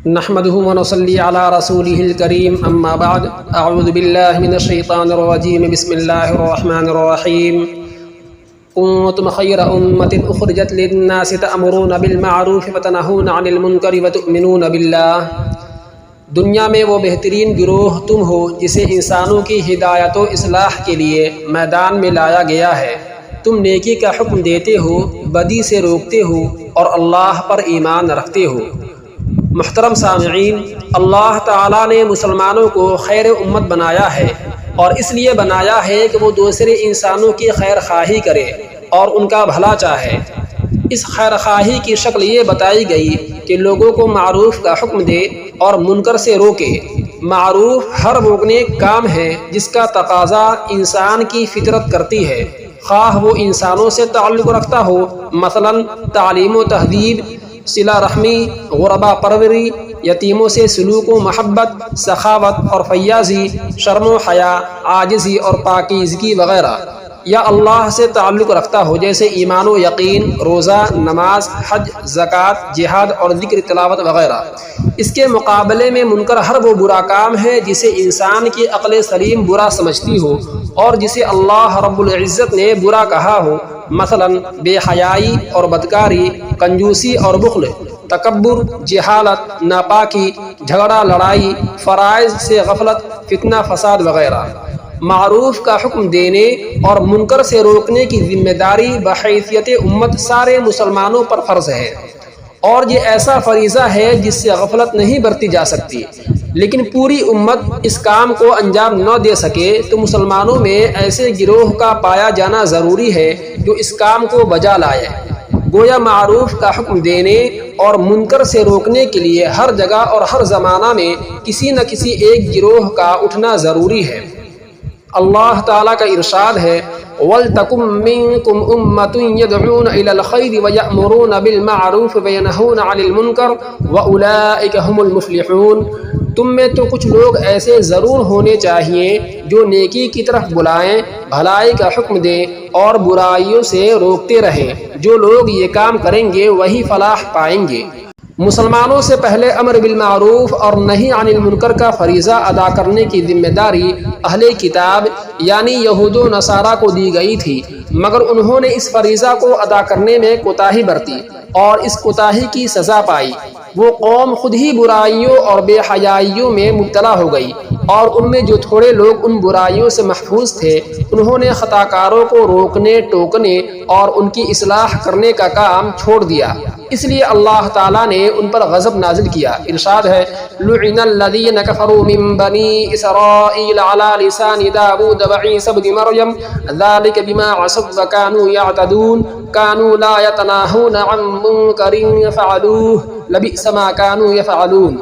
نحمده ونصلي على رسوله الكريم اما بعد اعوذ بالله من الشيطان الرجيم بسم الله الرحمن الرحيم كنتم خير أمة أخرجت للناس تأمرون بالمعروف وتنهون عن المنكر وتؤمنون بالله۔ دنیا میں وہ بہترین گروہ تم ہو جسے انسانوں کی ہدایت و اصلاح کے لیے میدان میں لایا گیا ہے۔ تم نیکی کا حکم دیتے ہو، بدی سے روکتے ہو اور اللہ پر ایمان رکھتے ہو۔ محترم سامعین، اللہ تعالیٰ نے مسلمانوں کو خیر امت بنایا ہے، اور اس لیے بنایا ہے کہ وہ دوسرے انسانوں کی خیر خواہی کرے اور ان کا بھلا چاہے۔ اس خیر خواہی کی شکل یہ بتائی گئی کہ لوگوں کو معروف کا حکم دے اور منکر سے روکے۔ معروف ہر وہ نیک کام ہے جس کا تقاضا انسان کی فطرت کرتی ہے، خواہ وہ انسانوں سے تعلق رکھتا ہو، مثلا تعلیم و تہذیب، صلہ رحمی، غربا پروری، یتیموں سے سلوک و محبت، سخاوت اور فیاضی، شرم و حیا، عاجزی اور پاکیزگی وغیرہ، یا اللہ سے تعلق رکھتا ہو جیسے ایمان و یقین، روزہ، نماز، حج، زکوٰۃ، جہاد اور ذکر تلاوت وغیرہ۔ اس کے مقابلے میں منکر ہر وہ برا کام ہے جسے انسان کی عقل سلیم برا سمجھتی ہو اور جسے اللہ رب العزت نے برا کہا ہو، مثلا بے حیائی اور بدکاری، کنجوسی اور بخل، تکبر، جہالت، ناپاکی، جھگڑا لڑائی، فرائض سے غفلت، فتنہ فساد وغیرہ۔ معروف کا حکم دینے اور منکر سے روکنے کی ذمہ داری بحیثیت امت سارے مسلمانوں پر فرض ہے، اور یہ ایسا فریضہ ہے جس سے غفلت نہیں برتی جا سکتی۔ لیکن پوری امت اس کام کو انجام نہ دے سکے تو مسلمانوں میں ایسے گروہ کا پایا جانا ضروری ہے جو اس کام کو بجا لائے۔ گویا معروف کا حکم دینے اور منکر سے روکنے کے لیے ہر جگہ اور ہر زمانہ میں کسی نہ کسی ایک گروہ کا اٹھنا ضروری ہے۔ اللہ تعالیٰ کا ارشاد ہے، وَلْتَكُن مِّنكُمْ أُمَّةٌ يَدْعُونَ إِلَى الْخَيْرِ وَيَأْمُرُونَ بِالْمَعْرُوفِ وَيَنْهَوْنَ عَنِ الْمُنكَرِ وَأُولَٰئِكَ هُمُ الْمُفْلِحُونَ۔ تم میں تو کچھ لوگ ایسے ضرور ہونے چاہیے جو نیکی کی طرف بلائیں، بھلائی کا حکم دیں اور برائیوں سے روکتے رہیں۔ جو لوگ یہ کام کریں گے وہی فلاح پائیں گے۔ مسلمانوں سے پہلے امر بالمعروف اور نہی عن المنکر کا فریضہ ادا کرنے کی ذمہ داری اہل کتاب یعنی یہود و نصارہ کو دی گئی تھی، مگر انہوں نے اس فریضہ کو ادا کرنے میں کوتاہی برتی اور اس کوتاہی کی سزا پائی۔ وہ قوم خود ہی برائیوں اور بے حیائیوں میں مبتلا ہو گئی، اور ان میں جو تھوڑے لوگ ان برائیوں سے محفوظ تھے انہوں نے خطاکاروں کو روکنے، ٹوکنے اور ان کی اصلاح کرنے کا کام چھوڑ دیا۔ اس لیے اللہ تعالیٰ نے ان پر غضب نازل کیا۔ ارشاد ہے، لعن الذین کفروا من بنی اسرائیل علی لسان داود وعیسی ابن مریم ذلک بما عصوا وکانوا یعتدون کانوا لا یتناہون عن منکر فعلوہ لبئس ما کانوا یفعلون۔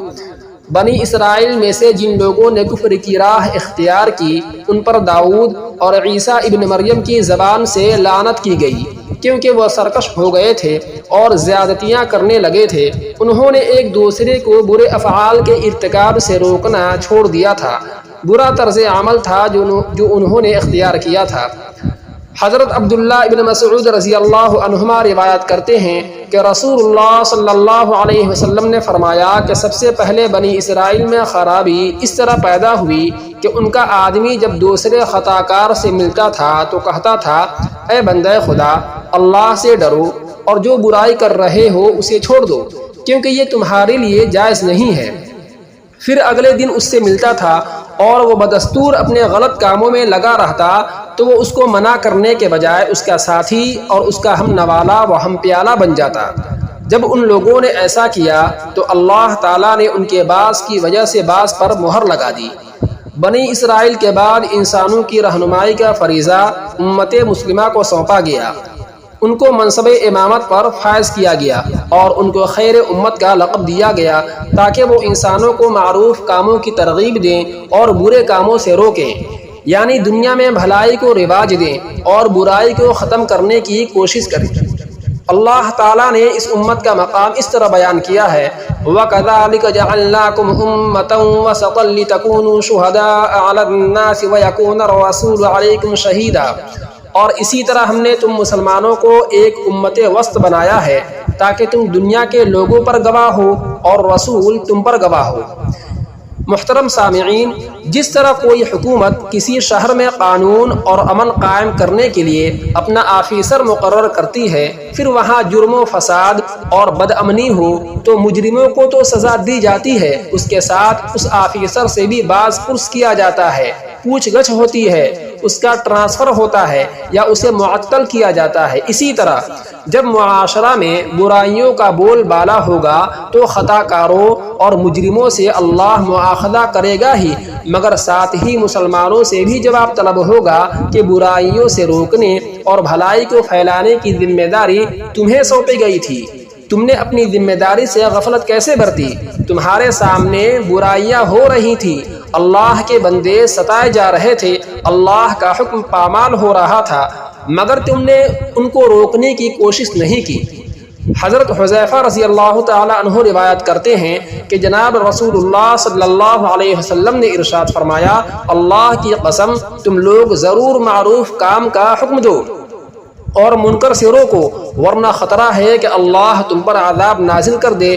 بنی اسرائیل میں سے جن لوگوں نے کفر کی راہ اختیار کی ان پر داؤد اور عیسیٰ ابن مریم کی زبان سے لعنت کی گئی، کیونکہ وہ سرکش ہو گئے تھے اور زیادتیاں کرنے لگے تھے۔ انہوں نے ایک دوسرے کو برے افعال کے ارتکاب سے روکنا چھوڑ دیا تھا۔ برا طرز عمل تھا جو انہوں نے اختیار کیا تھا۔ حضرت عبداللہ ابن مسعود رضی اللہ عنہما روایت کرتے ہیں کہ رسول اللہ صلی اللہ علیہ وسلم نے فرمایا کہ سب سے پہلے بنی اسرائیل میں خرابی اس طرح پیدا ہوئی کہ ان کا آدمی جب دوسرے خطا کار سے ملتا تھا تو کہتا تھا، اے بندہ خدا، اللہ سے ڈرو اور جو برائی کر رہے ہو اسے چھوڑ دو، کیونکہ یہ تمہارے لیے جائز نہیں ہے۔ پھر اگلے دن اس سے ملتا تھا اور وہ بدستور اپنے غلط کاموں میں لگا رہتا تو وہ اس کو منع کرنے کے بجائے اس کا ساتھی اور اس کا ہم نوالا و ہم پیالہ بن جاتا۔ جب ان لوگوں نے ایسا کیا تو اللہ تعالیٰ نے ان کے بعض کی وجہ سے بعض پر مہر لگا دی۔ بنی اسرائیل کے بعد انسانوں کی رہنمائی کا فریضہ امت مسلمہ کو سونپا گیا۔ ان کو منصب امامت پر فائز کیا گیا اور ان کو خیر امت کا لقب دیا گیا تاکہ وہ انسانوں کو معروف کاموں کی ترغیب دیں اور برے کاموں سے روکیں، یعنی دنیا میں بھلائی کو رواج دیں اور برائی کو ختم کرنے کی کوشش کریں۔ اللہ تعالیٰ نے اس امت کا مقام اس طرح بیان کیا ہے، وَكَذَلِكَ جَعَلْنَاكُمْ أُمَّةً وَسَطًا لِتَكُونُوا شُهَدَاءَ عَلَى النَّاسِ وَيَكُونَ الرَّسُولُ عَلَيْكُمْ شَهِيدًا۔ اور اسی طرح ہم نے تم مسلمانوں کو ایک امت وسط بنایا ہے تاکہ تم دنیا کے لوگوں پر گواہ ہو اور رسول تم پر گواہ ہو۔ محترم سامعین، جس طرح کوئی حکومت کسی شہر میں قانون اور امن قائم کرنے کے لیے اپنا آفیسر مقرر کرتی ہے، پھر وہاں جرم و فساد اور بدامنی ہو تو مجرموں کو تو سزا دی جاتی ہے، اس کے ساتھ اس آفیسر سے بھی باز پرس کیا جاتا ہے، پوچھ گچھ ہوتی ہے، اس کا ٹرانسفر ہوتا ہے یا اسے معطل کیا جاتا ہے۔ اسی طرح جب معاشرہ میں برائیوں کا بول بالا ہوگا تو خطا کاروں اور مجرموں سے اللہ مواخذہ کرے گا ہی، مگر ساتھ ہی مسلمانوں سے بھی جواب طلب ہوگا کہ برائیوں سے روکنے اور بھلائی کو پھیلانے کی ذمہ داری تمہیں سونپی گئی تھی۔ تم نے اپنی ذمہ داری سے غفلت کیسے برتی؟ تمہارے سامنے برائیاں ہو رہی تھی، اللہ کے بندے ستائے جا رہے تھے، اللہ کا حکم پامال ہو رہا تھا، مگر تم نے ان کو روکنے کی کوشش نہیں کی۔ حضرت حذیفہ رضی اللہ تعالی عنہ روایت کرتے ہیں کہ جناب رسول اللہ صلی اللہ علیہ وسلم نے ارشاد فرمایا، اللہ کی قسم تم لوگ ضرور معروف کام کا حکم دو اور منکر سے روکو، ورنہ خطرہ ہے کہ اللہ تم پر عذاب نازل کر دے۔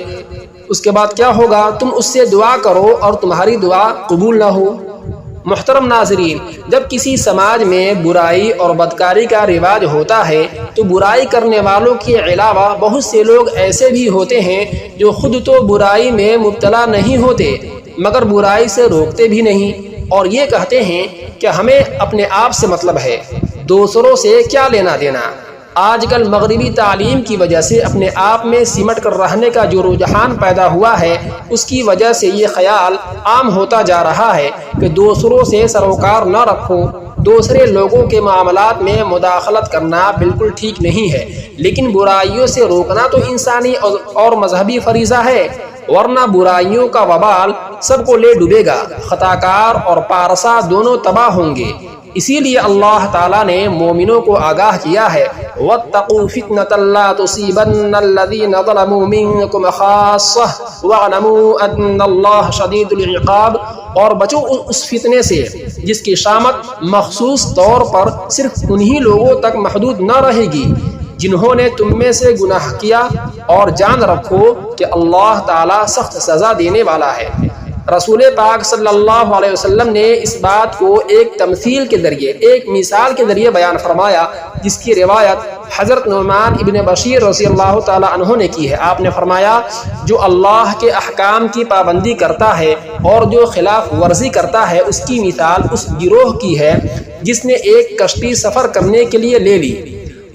اس کے بعد کیا ہوگا؟ تم اس سے دعا کرو اور تمہاری دعا قبول نہ ہو۔ محترم ناظرین، جب کسی سماج میں برائی اور بدکاری کا رواج ہوتا ہے تو برائی کرنے والوں کے علاوہ بہت سے لوگ ایسے بھی ہوتے ہیں جو خود تو برائی میں مبتلا نہیں ہوتے مگر برائی سے روکتے بھی نہیں، اور یہ کہتے ہیں کہ ہمیں اپنے آپ سے مطلب ہے، دوسروں سے کیا لینا دینا۔ آج کل مغربی تعلیم کی وجہ سے اپنے آپ میں سمٹ کر رہنے کا جو رجحان پیدا ہوا ہے، اس کی وجہ سے یہ خیال عام ہوتا جا رہا ہے کہ دوسروں سے سروکار نہ رکھو، دوسرے لوگوں کے معاملات میں مداخلت کرنا بالکل ٹھیک نہیں ہے، لیکن برائیوں سے روکنا تو انسانی اور مذہبی فریضہ ہے، ورنہ برائیوں کا وبال سب کو لے ڈوبے گا، خطا کار اور پارسا دونوں تباہ ہوں گے۔ اسی لیے اللہ تعالیٰ نے مومنوں کو آگاہ کیا ہے، وَاتَّقُوا فِتْنَةً لَا تُصِيبَنَّ الَّذِينَ ظَلَمُوا مِنكُمْ خَاصَّةً وَاعْلَمُوا أَنَّ اللَّهَ شَدِيدُ الْعِقَابِ، اور بچو اس فتنے سے جس کی شامت مخصوص طور پر صرف انہی لوگوں تک محدود نہ رہے گی جنہوں نے تم میں سے گناہ کیا، اور جان رکھو کہ اللہ تعالیٰ سخت سزا دینے والا ہے۔ رسول پاک صلی اللہ علیہ وسلم نے اس بات کو ایک تمثیل کے ذریعے، ایک مثال کے ذریعے بیان فرمایا، جس کی روایت حضرت نعمان ابن بشیر رضی اللہ تعالی عنہ نے کی ہے۔ آپ نے فرمایا، جو اللہ کے احکام کی پابندی کرتا ہے اور جو خلاف ورزی کرتا ہے، اس کی مثال اس گروہ کی ہے جس نے ایک کشتی سفر کرنے کے لیے لے لی،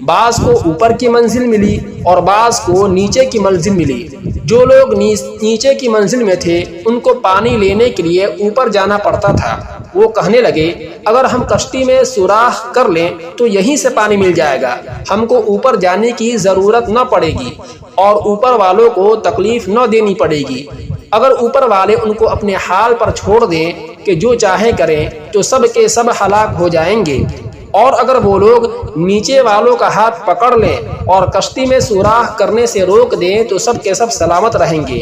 بعض کو اوپر کی منزل ملی اور بعض کو نیچے کی منزل ملی۔ جو لوگ نیچے کی منزل میں تھے ان کو پانی لینے کے لیے اوپر جانا پڑتا تھا۔ وہ کہنے لگے، اگر ہم کشتی میں سوراخ کر لیں تو یہیں سے پانی مل جائے گا، ہم کو اوپر جانے کی ضرورت نہ پڑے گی اور اوپر والوں کو تکلیف نہ دینی پڑے گی۔ اگر اوپر والے ان کو اپنے حال پر چھوڑ دیں کہ جو چاہے کریں تو سب کے سب ہلاک ہو جائیں گے، اور اگر وہ لوگ نیچے والوں کا ہاتھ پکڑ لیں اور کشتی میں سوراخ کرنے سے روک دیں تو سب کے سب سلامت رہیں گے۔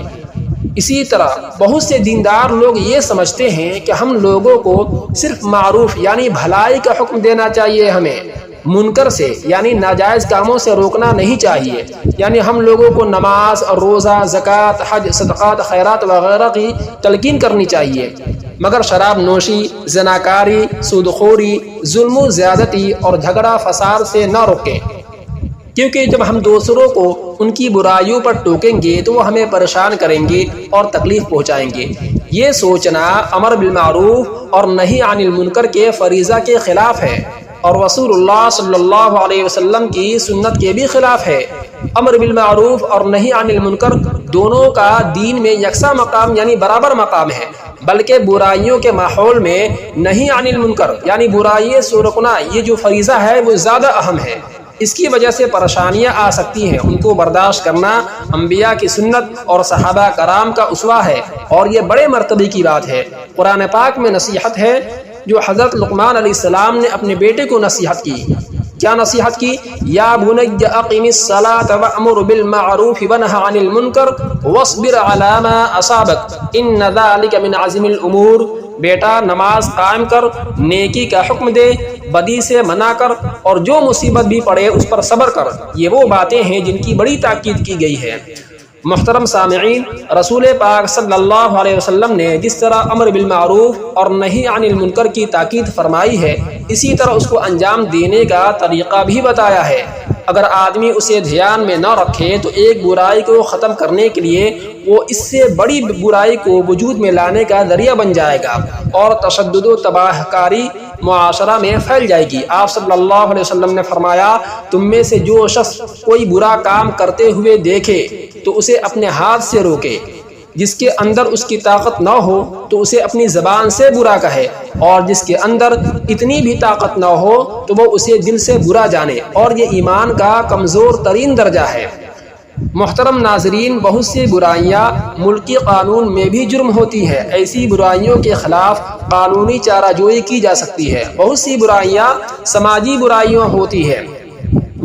اسی طرح بہت سے دیندار لوگ یہ سمجھتے ہیں کہ ہم لوگوں کو صرف معروف یعنی بھلائی کا حکم دینا چاہیے، ہمیں منکر سے یعنی ناجائز کاموں سے روکنا نہیں چاہیے، یعنی ہم لوگوں کو نماز اور روزہ، زکوٰۃ، حج، صدقات، خیرات وغیرہ کی تلقین کرنی چاہیے، مگر شراب نوشی، زناکاری، سودخوری، ظلم و زیادتی اور جھگڑا فساد سے نہ روکیں، کیونکہ جب ہم دوسروں کو ان کی برائیوں پر ٹوکیں گے تو وہ ہمیں پریشان کریں گے اور تکلیف پہنچائیں گے۔ یہ سوچنا امر بالمعروف اور نہی عن المنکر کے فریضہ کے خلاف ہے، اور رسول اللہ صلی اللہ علیہ وسلم کی سنت کے بھی خلاف ہے۔ امر بالمعروف اور نہی عن المنکر دونوں کا دین میں یکساں مقام یعنی برابر مقام ہے، بلکہ برائیوں کے ماحول میں نہی عن المنکر یعنی برائیوں سے روکنا یہ جو فریضہ ہے وہ زیادہ اہم ہے۔ اس کی وجہ سے پریشانیاں آ سکتی ہیں، ان کو برداشت کرنا انبیاء کی سنت اور صحابہ کرام کا اسوہ ہے، اور یہ بڑے مرتبے کی بات ہے۔ قرآن پاک میں نصیحت ہے جو حضرت لقمان علیہ السلام نے اپنے بیٹے کو نصیحت کی۔ کیا نصیحت کی؟ یا بنی اقم الصلاۃ وامر بالمعروف ونہ عن المنکر واصبر علی ما اصابک ان ذلک من عزم الامور۔ بیٹا نماز قائم کر، نیکی کا حکم دے، بدی سے منع کر اور جو مصیبت بھی پڑے اس پر صبر کر، یہ وہ باتیں ہیں جن کی بڑی تاکید کی گئی ہے۔ محترم سامعین، رسول پاک صلی اللہ علیہ وسلم نے جس طرح امر بالمعروف اور نہی عن المنکر کی تاکید فرمائی ہے، اسی طرح اس کو انجام دینے کا طریقہ بھی بتایا ہے۔ اگر آدمی اسے دھیان میں نہ رکھے تو ایک برائی کو ختم کرنے کے لیے وہ اس سے بڑی برائی کو وجود میں لانے کا ذریعہ بن جائے گا اور تشدد و تباہ کاری معاشرہ میں پھیل جائے گی۔ آپ صلی اللہ علیہ وسلم نے فرمایا، تم میں سے جو شخص کوئی برا کام کرتے ہوئے دیکھے تو اسے اپنے ہاتھ سے روکے، جس کے اندر اس کی طاقت نہ ہو تو اسے اپنی زبان سے برا کہے، اور جس کے اندر اتنی بھی طاقت نہ ہو تو وہ اسے دل سے برا جانے، اور یہ ایمان کا کمزور ترین درجہ ہے۔ محترم ناظرین، بہت سی برائیاں ملکی قانون میں بھی جرم ہوتی ہے۔ ایسی برائیوں کے خلاف قانونی چارہ جوئی کی جا سکتی ہے۔ بہت سی برائیاں سماجی برائیاں ہوتی ہیں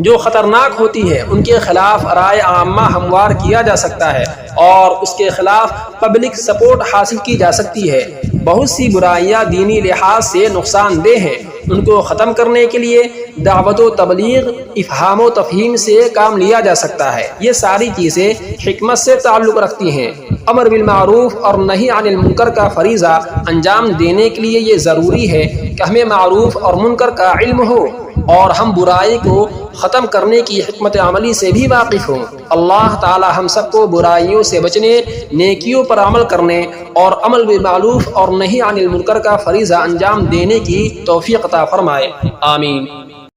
جو خطرناک ہوتی ہے، ان کے خلاف رائے عامہ ہموار کیا جا سکتا ہے اور اس کے خلاف پبلک سپورٹ حاصل کی جا سکتی ہے۔ بہت سی برائیاں دینی لحاظ سے نقصان دہ ہیں، ان کو ختم کرنے کے لیے دعوت و تبلیغ، افہام و تفہیم سے کام لیا جا سکتا ہے۔ یہ ساری چیزیں حکمت سے تعلق رکھتی ہیں۔ امر بالمعروف اور نہی عن المنکر کا فریضہ انجام دینے کے لیے یہ ضروری ہے کہ ہمیں معروف اور منکر کا علم ہو اور ہم برائی کو ختم کرنے کی حکمت عملی سے بھی واقف ہوں۔ اللہ تعالی ہم سب کو برائیوں سے بچنے، نیکیوں پر عمل کرنے اور عمل بالمعروف اور نہی عن المنکر کا فریضہ انجام دینے کی توفیق عطا فرمائے، آمین۔